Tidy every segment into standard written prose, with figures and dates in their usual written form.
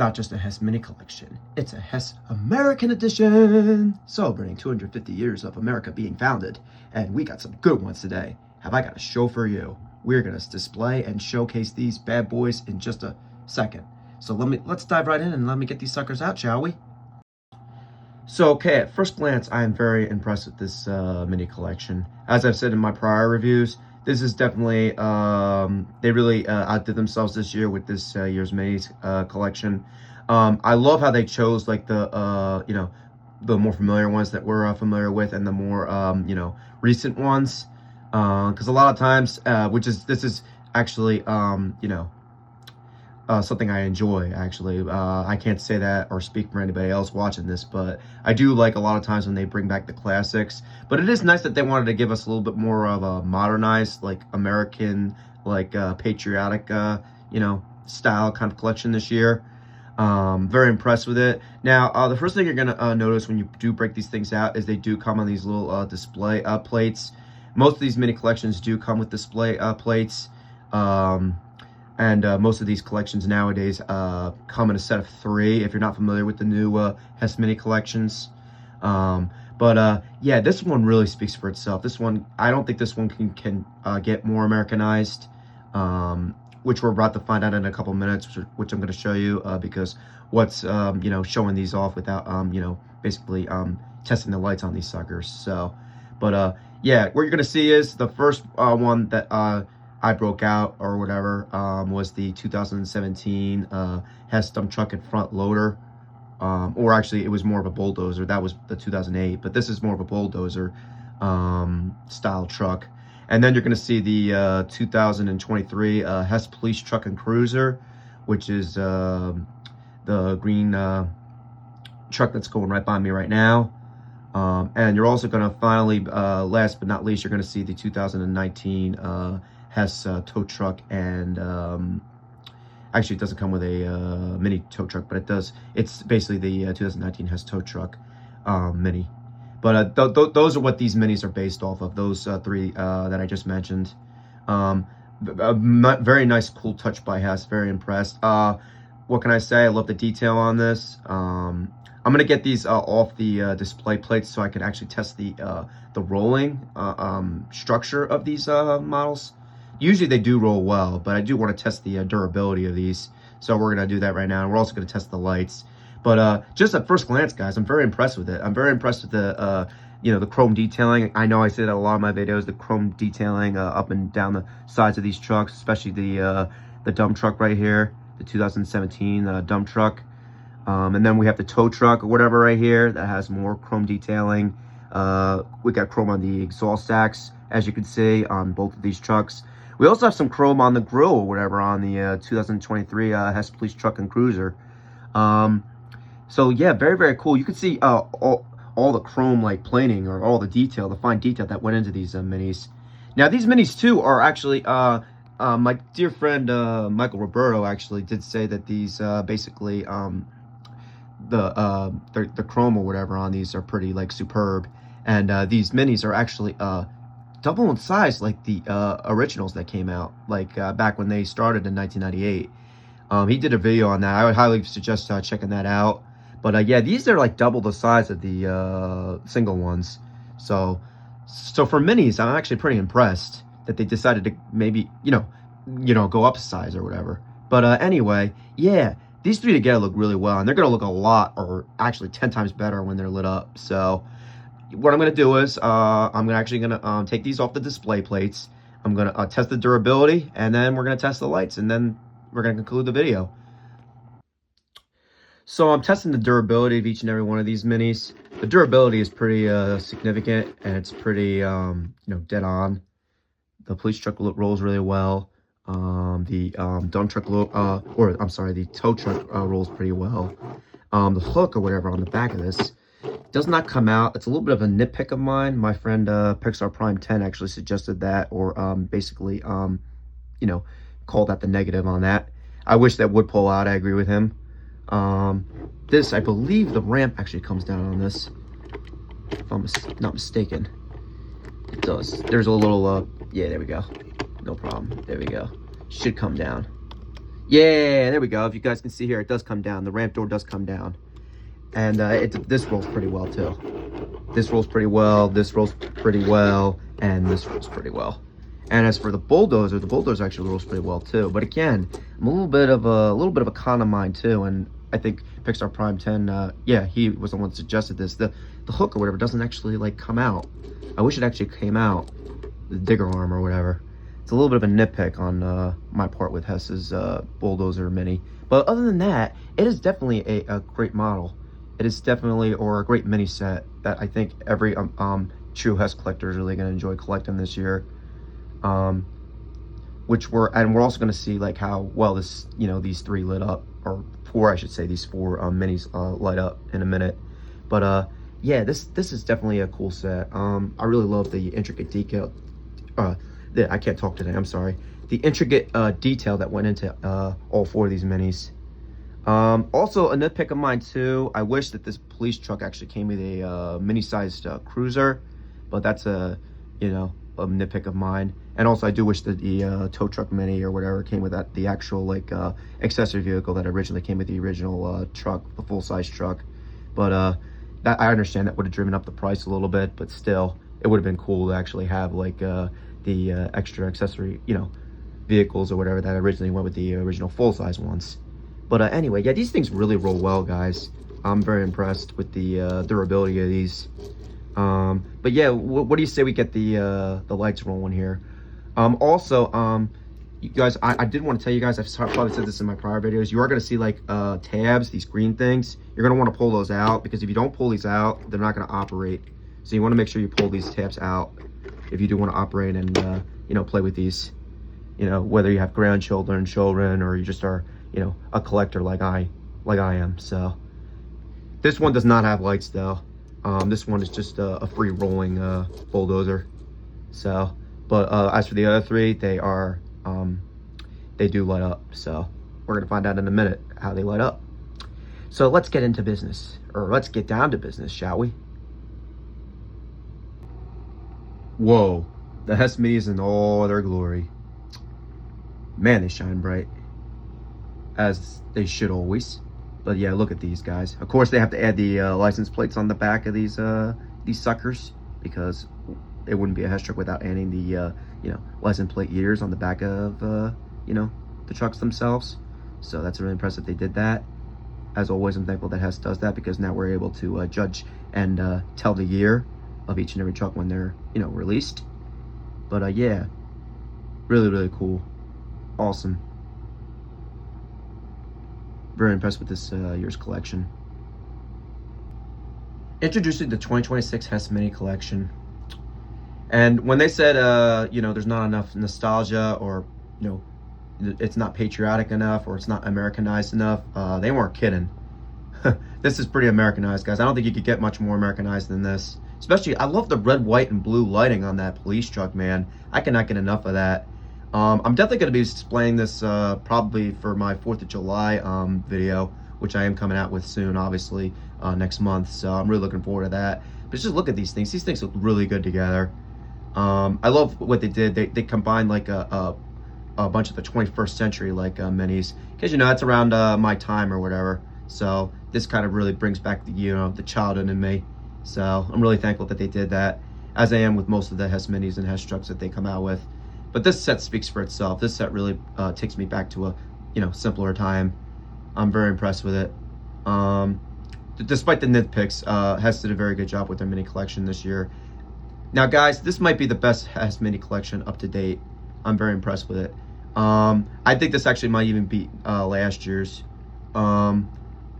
not just a Hess mini collection, it's a Hess American edition, celebrating 250 years of America being founded. And we got some good ones today. Have I got a show for you? We're gonna display and showcase these bad boys in just a second. So let's dive right in and let me get these suckers out, shall we? So, okay, at first glance, I am very impressed with this mini collection. As I've said in my prior reviews, this is definitely, they really outdid themselves this year with this year's minis collection. I love how they chose, like, the, you know, the more familiar ones that we're familiar with and the more, you know, recent ones. Because a lot of times, this is actually, you know, something I enjoy, actually. I can't say that or speak for anybody else watching this, but I do like a lot of times when they bring back the classics. But it is nice that they wanted to give us a little bit more of a modernized, like, American, like, patriotic, you know, style kind of collection this year. Very impressed with it. Now, the first thing you're going to notice when you do break these things out is they do come on these little display plates. Most of these mini collections do come with display plates. And most of these collections nowadays come in a set of 3, if you're not familiar with the new Hess mini collections. Yeah, this one really speaks for itself. This one, I don't think this one can get more Americanized, which we're about to find out in a couple minutes, which I'm going to show you, because what's, you know, showing these off without, you know, basically testing the lights on these suckers. So, yeah, what you're going to see is the first one that I broke out or whatever was the 2017 Hess dump truck and front loader, or actually it was more of a bulldozer. That was the 2008, but this is more of a bulldozer style truck. And then you're going to see the 2023 Hess police truck and cruiser, which is the green truck that's going right by me right now. And you're also going to finally, last but not least, you're going to see the 2019 Hess tow truck, and actually it doesn't come with a mini tow truck, but it does. It's basically the 2019 Hess tow truck mini. But those are what these minis are based off of, those 3 that I just mentioned. Very nice, cool touch by Hess. Very impressed. What can I say? I love the detail on this. I'm gonna get these off the display plates so I can actually test the rolling structure of these models. Usually they do roll well, but I do want to test the durability of these. So we're going to do that right now. And we're also going to test the lights. But just at first glance, guys, I'm very impressed with it. I'm very impressed with the, you know, the chrome detailing. I know I say that a lot of my videos, the chrome detailing up and down the sides of these trucks, especially the dump truck right here, the 2017 dump truck. And then we have the tow truck or whatever right here that has more chrome detailing. We got chrome on the exhaust stacks, as you can see, on both of these trucks. We also have some chrome on the grill or whatever on the 2023 Hess police truck and cruiser. So yeah, very, very cool. You can see all the chrome like plating, or all the detail, the fine detail that went into these minis. Now these minis too are actually, my dear friend Michael Roberto actually did say that these basically the chrome or whatever on these are pretty like superb, and these minis are actually double in size like the originals that came out like back when they started in 1998. He did a video on that. I would highly suggest checking that out. But yeah, these are like double the size of the single ones. So for minis, I'm actually pretty impressed that they decided to maybe you know go up a size or whatever. But anyway, yeah, these 3 together look really well, and they're gonna look a lot, or actually 10 times better when they're lit up. So what I'm going to do is I'm actually going to take these off the display plates. I'm going to test the durability, and then we're going to test the lights, and then we're going to conclude the video. So I'm testing the durability of each and every one of these minis. The durability is pretty significant, and it's pretty you know, dead on. The police truck rolls really well. The dump truck the tow truck rolls pretty well. The hook or whatever on the back of this does not come out. It's a little bit of a nitpick of mine. My friend Pixar Prime 10 actually suggested that, or basically you know, called that the negative on that. I wish that would pull out. I agree with him. This, I believe the ramp actually comes down on this, if I'm not mistaken. It does. There's a little yeah, there we go. No problem. There we go. Should come down. Yeah, there we go. If you guys can see here, it does come down. The ramp door does come down. And this rolls pretty well, too. This rolls pretty well, this rolls pretty well, and this rolls pretty well. And as for the bulldozer actually rolls pretty well, too. But again, I'm a little bit of a con of mine, too. And I think Pixar Prime 10, yeah, he was the one that suggested this. The hook or whatever doesn't actually, like, come out. I wish it actually came out, the digger arm or whatever. It's a little bit of a nitpick on my part with Hess's Bulldozer Mini. But other than that, it is definitely a great model. It is definitely, or a great mini set that I think every true Hess collector is really going to enjoy collecting this year. We're also going to see like how well this, these three lit up, or four, I should say, these four minis light up in a minute. But yeah, this is definitely a cool set. I really love the intricate detail. I can't talk today. I'm sorry. The intricate detail that went into all four of these minis. Also a nitpick of mine too. I wish that this police truck actually came with a mini-sized cruiser, but that's a nitpick of mine. And also I do wish that the tow truck mini or whatever came with the actual like accessory vehicle that originally came with the original truck, the full-size truck. But that, I understand that would have driven up the price a little bit, but still it would have been cool to actually have like the extra accessory vehicles or whatever that originally went with the original full-size ones. But anyway, yeah, these things really roll well, guys. I'm very impressed with the durability of these. But yeah, what do you say we get the lights rolling here? Also, you guys, I did want to tell you guys, I've probably said this in my prior videos, you are going to see like tabs, these green things. You're going to want to pull those out, because if you don't pull these out, they're not going to operate. So you want to make sure you pull these tabs out if you do want to operate and play with these. Whether you have grandchildren, children, or you just are a collector like I am. So this one does not have lights though. This one is just a free rolling bulldozer. So, but as for the other three, they do light up. So we're gonna find out in a minute how they light up. So let's get into business, or let's get down to business, shall we? Whoa, the Hess Minis in all their glory. Man, they shine bright, as they should always. But yeah, look at these guys. Of course, they have to add the license plates on the back of these suckers, because it wouldn't be a Hess truck without adding the license plate years on the back of the trucks themselves. So that's really impressive they did that. As always, I'm thankful that Hess does that, because now we're able to judge and tell the year of each and every truck when they're released. But yeah, really cool, awesome. Very impressed with this year's collection. Introducing the 2026 Hess Mini Collection. And when they said, there's not enough nostalgia, or, it's not patriotic enough, or it's not Americanized enough, they weren't kidding. This is pretty Americanized, guys. I don't think you could get much more Americanized than this. Especially, I love the red, white, and blue lighting on that police truck, man. I cannot get enough of that. I'm definitely going to be displaying this probably for my 4th of July video, which I am coming out with soon, obviously, next month. So I'm really looking forward to that. But just look at these things. These things look really good together. I love what they did. They combined like a bunch of the 21st century like minis, because it's around my time or whatever. So this kind of really brings back the childhood in me. So I'm really thankful that they did that, as I am with most of the Hess minis and Hess trucks that they come out with. But this set speaks for itself. This set really takes me back to a simpler time. I'm very impressed with it. Despite the nitpicks, Hess did a very good job with their mini collection this year. Now, guys, this might be the best Hess mini collection up to date. I'm very impressed with it. I think this actually might even beat last year's.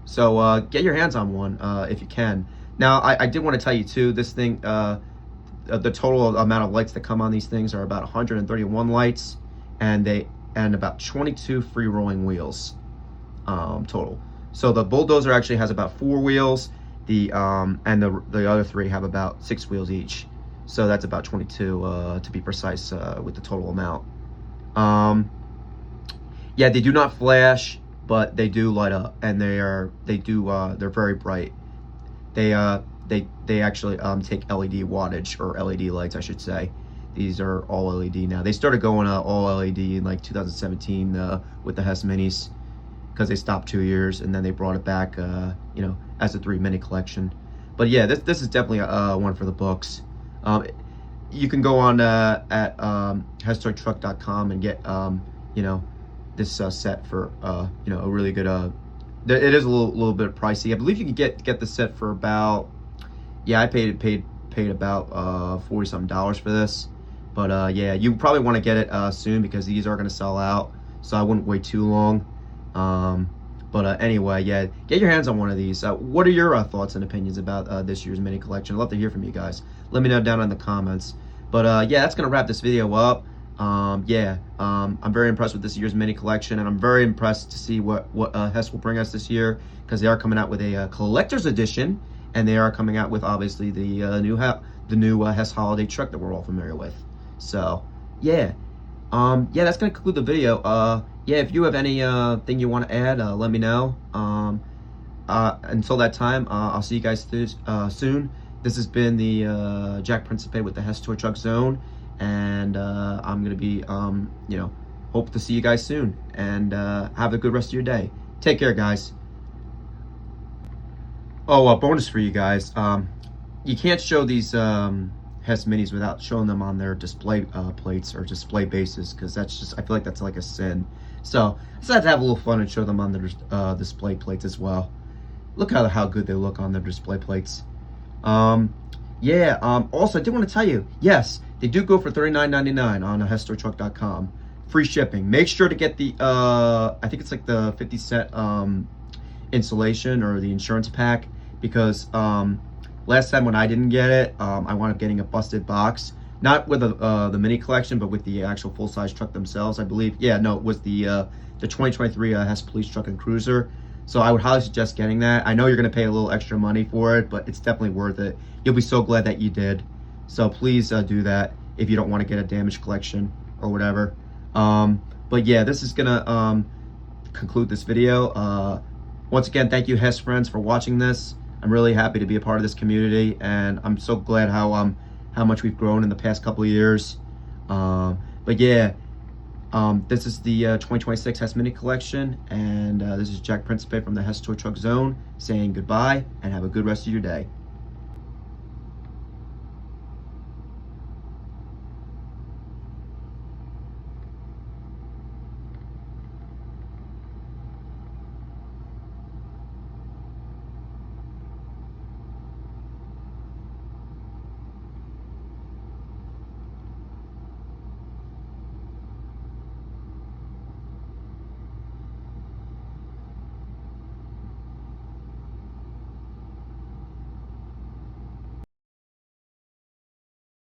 So get your hands on one if you can. Now, I did want to tell you too, this thing, the total amount of lights that come on these things are about 131 lights, and about 22 free rolling wheels total. So the Bulldozer actually has about 4 wheels. The other 3 have about 6 wheels each. So that's about 22 to be precise with the total amount. Yeah, they do not flash, but they do light up, and they're very bright. They actually take LED wattage, or LED lights, I should say. these are all LED now. They started going all LED in like 2017 with the Hess Minis, because they stopped 2 years and then they brought it back, you know, as a 3 mini collection. But yeah, this is definitely one for the books. You can go on at HessToyTruck.com and get you know, this set for you know, a really good. It is a little bit pricey. I believe you can get the set for about, yeah, I paid about $40-something for this. But yeah, you probably want to get it soon, because these are going to sell out. So I wouldn't wait too long. But anyway, yeah, get your hands on one of these. What are your thoughts and opinions about this year's mini collection? I'd love to hear from you guys. Let me know down in the comments. But yeah, that's gonna wrap this video up. Yeah, I'm very impressed with this year's mini collection, and I'm very impressed to see what Hess will bring us this year, because they are coming out with a collector's edition, and they are coming out with obviously the new Hess holiday truck that we're all familiar with. So yeah, yeah, that's gonna conclude the video. Yeah, if you have any thing you want to add, let me know. Until that time, I'll see you guys soon. This has been the Jack Principe with the Hess Toy Truck Zone, and I'm gonna be you know, hope to see you guys soon, and have a good rest of your day. Take care, guys. Oh, bonus for you guys. You can't show these Hess Minis without showing them on their display plates or display bases, because that's just, I feel like that's like a sin. So I decided to have a little fun and show them on their display plates as well. Look how good they look on their display plates. Yeah, also I did want to tell you, yes, they do go for $39.99 on HessToyTruck.com. Free shipping. Make sure to get the I think it's like the 50 cent insulation or the insurance pack, because last time when I didn't get it, I wound up getting a busted box. Not with the mini collection, but with the actual full-size truck themselves, I believe. Yeah, no, it was the 2023 Hess Police Truck and Cruiser. So I would highly suggest getting that. I know you're going to pay a little extra money for it, but it's definitely worth it. You'll be so glad that you did. So please do that if you don't want to get a damaged collection or whatever. But yeah, this is going to conclude this video. Once again, thank you, Hess friends, for watching this. I'm really happy to be a part of this community, and I'm so glad how much we've grown in the past couple of years. But yeah, this is the 2026 Hess Mini Collection, and this is Jack Principe from the Hess Toy Truck Zone saying goodbye, and have a good rest of your day.